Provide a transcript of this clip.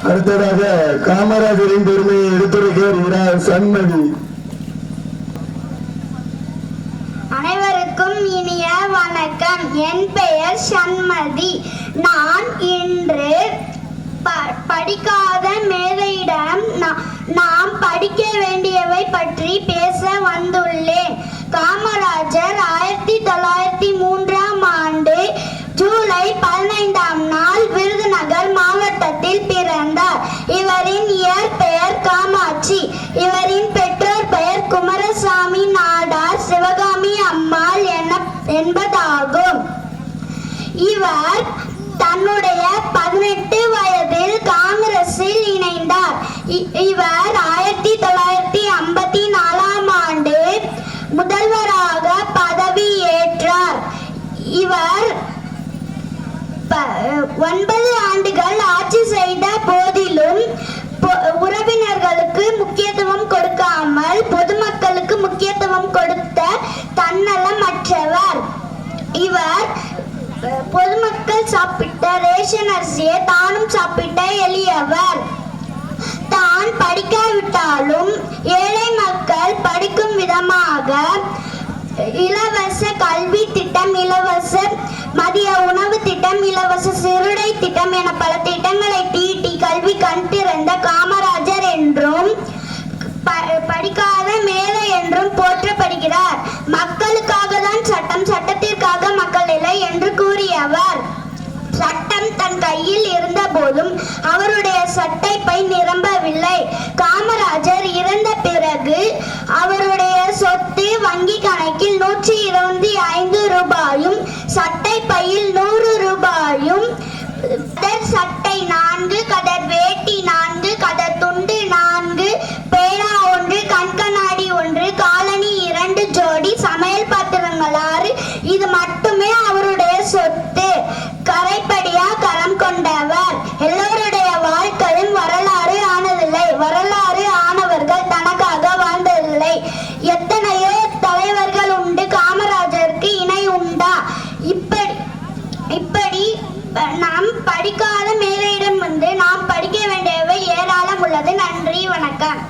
அடுத்ததாக காமராஜரின் பெருமையை எடுத்துரைக்க வருகிறார் சண்மதி. அனைவருக்கும் இனிய வணக்கம். என் பெயர் சண்மதி. நான் இன்று படிக்காத மேதையிடம் நாம் படிக்க வேண்டியவை பற்றி பேச வந்துள்ளேன். காமராஜர் 1903ஆம் ஆண்டு ஜூலை 15ஆம் நாள் விருதுநகர் மாவட்டத்தில் பிறந்தார். இவரின் இயற்பெயர் காமாட்சி. இவரின் பெற்றோர் பெயர் குமாரசாமி நாடார், சிவகாமி அம்மாள் என்பதாகும். இவர் தன்னுடைய 18 வயதில் காங்கிரஸில் இணைந்தார். இவர் 1954ஆம் ஆண்டு முதல்வராக பதவி ஏற்றார். இவர் 9 ஆண்டுகள் ஆட்சி செய்த போதிலும் உறவினர்களுக்கு முக்கியத்துவம் கொடுக்காமல் பொதுமக்களுக்கு முக்கியத்துவம் கொடுத்த தன்னலமற்றவர். இவர் பொதுமக்கள் சாப்பிட்ட ரேஷன் அரிசியை தானும் சாப்பிட்ட எளியவர். தான் படிக்காவிட்டாலும் ஏழை மக்கள் படிக்கும் விதமாக இலவச கல்வி திட்டம், இலவச மதிய உணவு திட்டம், இலவச சிறுடை திட்டம் என பல திட்டங்களை தீட்டி கல்வி கண்டிருந்த காமராஜர் என்றும் படிக்காத மேதை என்றும் போற்றப்படுகிறார். மக்களுக்காக தான் சட்டம், சட்டத்திற்காக மக்கள் இல்லை என்று கூறியவர். சட்டம் தன் கையில் இருந்த போதும் அவருடைய சட்டை பை நிரம்பவில்லை. காமராஜர் இறந்த பிறகு அவருடைய சொத்து வங்கி கணக்கில் 125 ரூபாயும், சட்டை பையில் 100 ரூபாயும், கதர் சட்டை 4, கதர் வேட்டி 4, கதர் துண்டு 4, பேனா 1, கண்கண்ணாடி 1, காலணி 2 ஜோடி, சமையல் பாத்திரங்கள் 6. இது மட்டுமே அவருடைய சொத்து. கரைப்படியா கரம் கொண்டவர். எல்லோருடைய வாழ்க்கையும் வரலாறு ஆனதில்லை. வரலாறு ஆனவர்கள் தனக்காக வாழ்ந்ததில்லை. எத்தனையோ தலைவர்கள் உண்டு, காமராஜருக்கு இணை உண்டா? இப்படி நாம் படிக்காத மேலையிடம் வந்து நாம் படிக்க வேண்டியவை ஏராளம் உள்ளது. நன்றி, வணக்கம்.